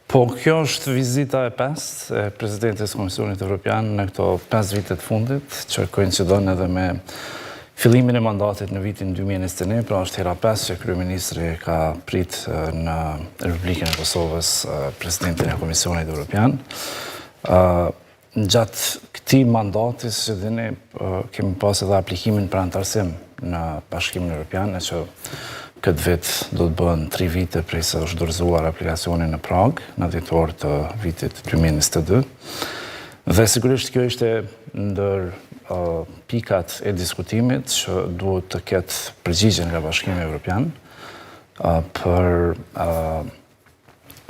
Po, kjo është vizita e 5 e Presidentes Komisionit Evropian në këto 5 vitet fundit, që koincidon edhe me fillimin e mandatit në vitin 2021, pra është hera 5 që Kryeministri ka prit në Republikën e Kosovës Presidentin e Komisionit Evropian. Gjatë këtij mandati, si dini, kemi pas edhe aplikimin për antarësim në Bashkimin Evropian, e që këtë vit do të bëhen 3 vite prej se është dorëzuar aplikacioni në Prag, në dhjetor të vitit 2022. Dhe sigurisht kjo ishte ndër pikat e diskutimit që duhet të ketë përgjigje nga Bashkimi Evropian për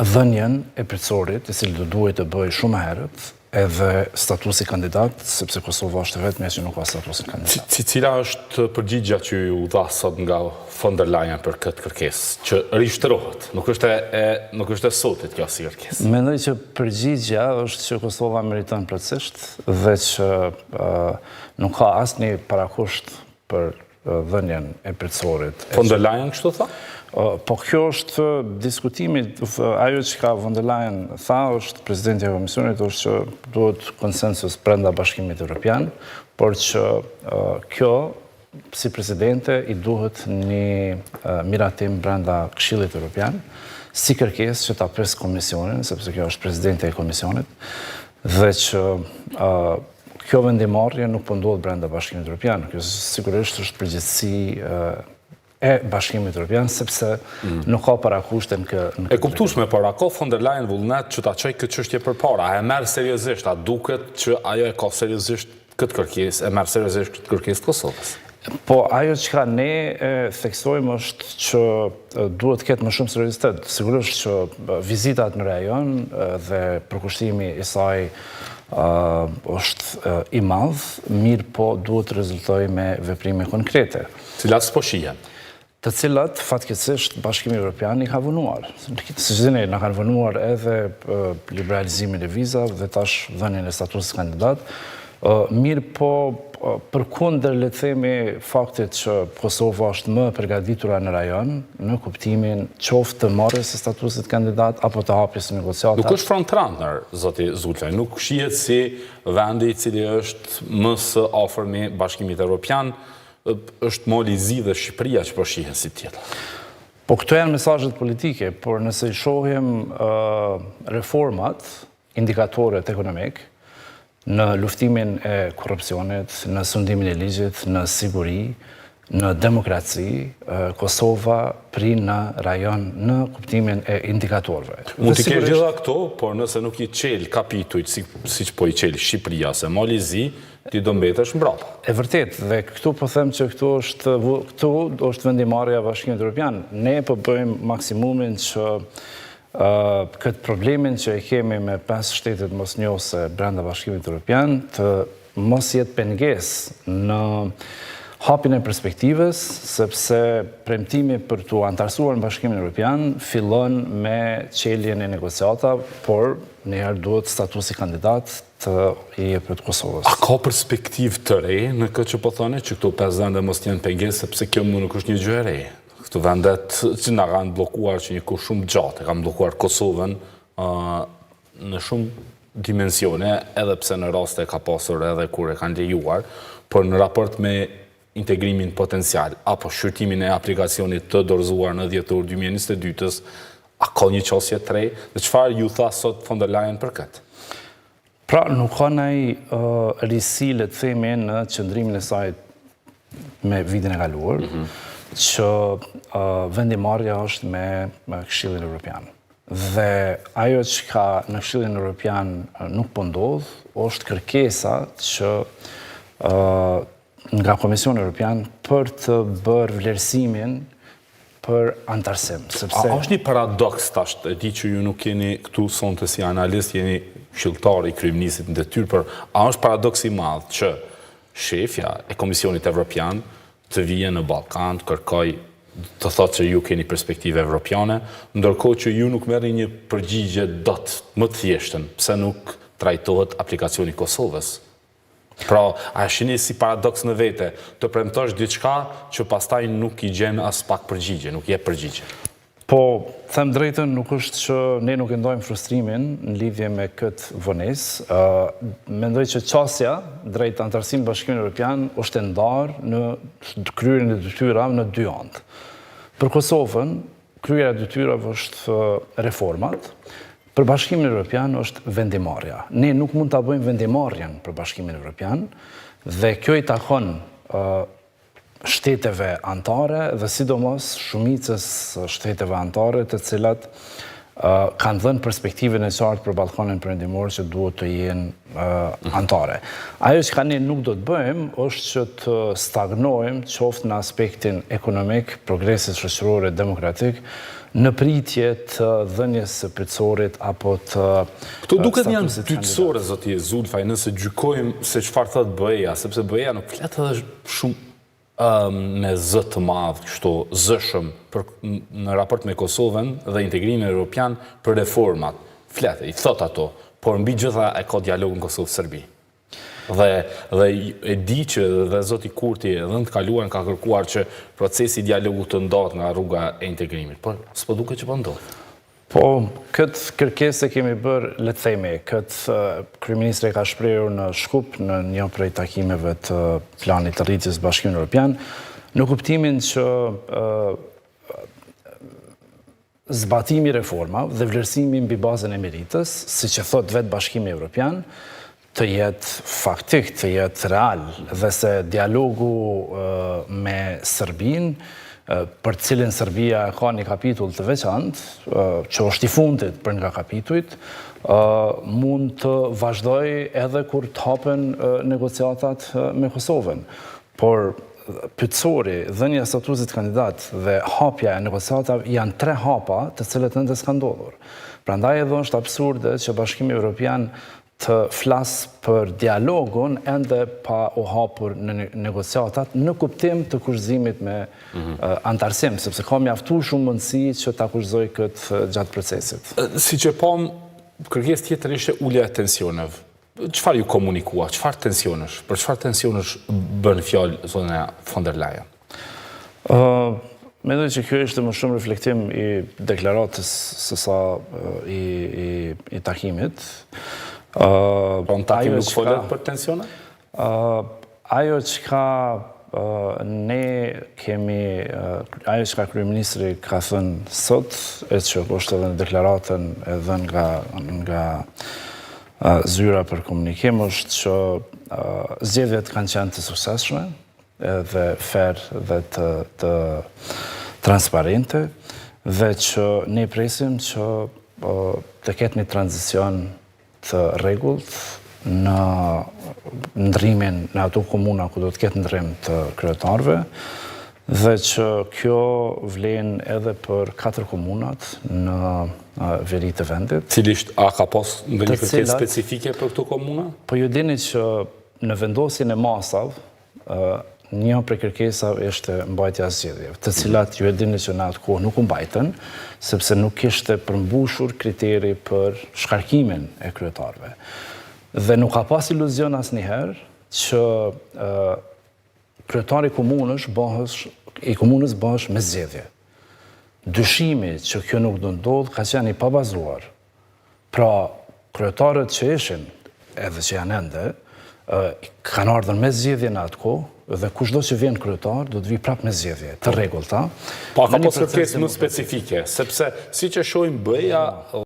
dhënien e përcorit, i cili do duhet të bëjë shumë herët, edhe statusi kandidat, sepse Kosova është vetëm që nuk ka statusin kandidat. Cila është përgjigja që ju dha sot nga von der Leyen për këtë kërkesë, që rishtërohet? Nuk është e sotit kjo si kërkesë. Mendoj që përgjigja është që Kosova meriton plotësisht dhe që nuk ka asnjë parakusht për dhënien e përcorit. Von der Leyen kështu tha? Po kjo është diskutimi, ajo që ka von der Leyen tha është Presidenti e Komisionit është që duhet konsensus brenda Bashkimit Evropian, por që kjo si presidente i duhet një miratim brenda Këshillit Evropian, si kërkesë që ta pres Komisionin, sepse kjo është Presidenti e Komisionit, dhe që kjo vendimarrje nuk po ndodh brenda Bashkimit Evropian. Kjo sigurisht është përgjegjësi e Bashkimit Evropian, sepse nuk ka parakushten E kuptueshme, por a ka von der Leyen vullnet që ta çojë këtë çështje përpara? A e merr seriozisht? A duket që ajo e ka seriozisht këtë kërkesë, e merr seriozisht këtë kërkesë të Kosovës? Po, ajo që ne theksojmë është që duhet të ketë më shumë seriozitet. Sigurisht që vizitat në rajon dhe përkushtimi i saj është i madh, mirë po duhet të rezultojë me veprime konkrete. Cilat s'po shihen? Të cilat, fatkeqësisht, Bashkimi Evropian i ka vënuar. Si që dini, na kanë vënuar edhe liberalizimin e vizave dhe tash dhënien e statusit kandidat. Mirë po, përkundër le të themi faktit që Kosova është më përgatitur në rajon, në kuptimin qoftë të marrjes së statusit kandidat apo të hapjes së negociatave. Nuk është frontrunner, zoti Zulaj, nuk shihet si vendi i cili është më së afër me Bashkimit Evropian, është Mali Zi dhe Shqipëria që po shihen si tjetër. Po këto janë mesazhet politike, por nëse i shohim reformat, indikatorët ekonomik, në luftimin e korrupsionit, në sundimin e ligjit, në siguri, në demokraci, Kosova prin në rajon në kuptimin e indikatorëve. Mund të ketë gjitha këto, por nëse nuk i qel kapitujt siç po i qel Shqipëria se Mali Zi, ti do mbetesh mbrapa. E vërtet, dhe këtu po them që këtu është vendimarrja e Bashkimit Evropian. Ne po bëjmë maksimumin që këtë problemin që e kemi me 5 shtetet mosnjohëse brenda Bashkimit Evropian të mos jetë pengesë në hapjen e perspektivës, sepse premtimi për të antarësuar në Bashkimin Evropian fillon me çeljen e negociatave, por njëherë duhet statusi kandidat të i jepet Kosovës. A ka perspektivë të re në këtë që po thoni, që këto 5 vende mos jenë pengesë, sepse kjo nuk është një gjë e re? Këto vendet që na kanë bllokuar që një kohë shumë gjatë, kanë bllokuar Kosovën në shumë dimensione, edhe pse në raste ka pasur edhe kur e kanë lejuar, por në raport me integrimin potencial, apo shqyrtimin e aplikacionit të dorëzuar në dhjetor 2022-s, a ka një qasje të re? Dhe çfarë ju tha sot von der Leyen për këtë? Pra, nuk ka ndonjë risi, le të themi, në qëndrimin e saj me vitin e kaluar, që vendimarrja është me Këshillin Evropian. Dhe ajo që ka në Këshillin Evropian nuk po ndodh, është kërkesa që nga Komisioni Evropian për të bërë vlerësimin për antarësim. A është një paradoks tash, e di që ju nuk jeni këtu sonte si analist, jeni këshilltar i kryeministit në detyrë, por a është paradoks i madh që shefja e Komisionit Evropian të vijë në Ballkan, të kërkoj të thotë që ju keni perspektive evropiane, ndërkohë që ju nuk merrni një përgjigje dot më të thjeshtën, pse nuk trajtohet aplikacioni i Kosovës? Pra, a shihni si paradoks në vete, të premtosh diçka që pastaj nuk i gjen as pak përgjigje, nuk jep përgjigje? Po, them drejtën, nuk është që ne nuk e ndojmë frustrimin në lidhje me këtë vonesë. Mendoj që qasja drejt antarësimit Bashkimit Evropian është e ndarë në kryerjen e detyrave në dy anë. Për Kosovën, kryerja e detyrave është reformat. Për Bashkimin Evropian është vendimarrja. Ne nuk mund ta bëjmë vendimarrjen për Bashkimin Evropian dhe kjo i takon shteteve antare dhe sidomos shumicës shteteve antare të cilat kanë dhënë perspektivën e qartë për Ballkanin Perëndimor që duhet të jenë antare. Ajo që ne nuk do të bëjmë është që të stagnojmë qoftë në aspektin ekonomik, progresit shoqëror e demokratik, në pritje të dhënies së pyetësorit apo të Këto duket janë pyetësore, zoti Zulfaj, nëse gjykojmë se çfarë thot BE-ja, sepse BE-ja nuk flet edhe shumë me zë të madh, kështu zëshëm në raport me Kosovën dhe integrimin evropian për reformat. Fletë, i thot ato, por mbi gjitha e ka dialogun Kosovë-Serbi. Dhe e di që dhe zoti Kurti edhe në të kaluar ka kërkuar që procesi dialogu të ndahet nga rruga e integrimit, por s'po duket që po ndodh. Po, këtë kërkesë kemi bërë, le të themi, këtë kryeministri ka shprehur në Shkup në një prej takimeve të planit të rritjes Bashkimit Evropian, në kuptimin që zbatimi i reformave dhe vlerësimi mbi bazën e meritës, siç e thot vetë Bashkimi Evropian, të jetë faktik, të jetë real, dhe se dialogu me Serbinë, për cilin Serbia ka një kapitull të veçantë, që është i fundit për nga kapitujt, mund të vazhdoj edhe kur të hapen negociatat me Kosovën. Por pyetësori, dhënia e statusit kandidat dhe hapja e negociatave janë 3 hapa të cilët ende s'kan ndodhur. Prandaj edhe është absurde që Bashkimi Evropian të flasë për dialogun ende pa u hapur në negociatat në kuptim të kushëzimit me antarësim, sepse ka mjaftu shumë mundësi që ta kushëzoj këtë gjatë procesit. Si që pam, kërkesë tjetër ishte ulja e tensioneve. Çfarë ju komunikua? Çfarë tensionesh? Për çfarë tensionesh bën fjalë zona von der Leyen? Mendoj që kjo ishte më shumë reflektim i deklaratës sesa i takimit. Në takim nuk folet për tensione? Ajo që ka ne kemi, ajo që ka kryeministri ka thënë sot, e që është edhe në deklaratën edhe nga zyra për komunikim, është që zgjedhjet kanë qenë të suksesshme, dhe fair dhe të transparente, dhe që ne presim që të ketë një tranzicion të rregullt në ndrimin në ato komuna ku do të ketë ndrim të kryetarëve dhe që kjo vlen edhe për 4 komunat në veri të vendit. Cilisht, a ka pas ndonjë kërkesë specifike për këto komuna? Po ju dini që në vendosjen e masave një prej kërkesave ishte mbajtja e zgjedhjeve, të cilat ju e dini që në atë kohë nuk u mbajtën, sepse nuk kishte përmbushur kriteri për shkarkimin e kryetarëve. Dhe nuk ka pas iluzion asnjëherë që kryetari i komunës bëhesh me zgjedhje. Dyshimi që kjo nuk do ndodh ka qenë i pabazuar. Pra, kryetarët që ishin, edhe që janë ende, kanë ardhur me zgjedhje në atë kohë, dhe kushdo që vjen kryetar do të vi prapë me zgjedhje të rregullta. Pa ka pas kërkesë më specifike, sepse siç e shohim BE-ja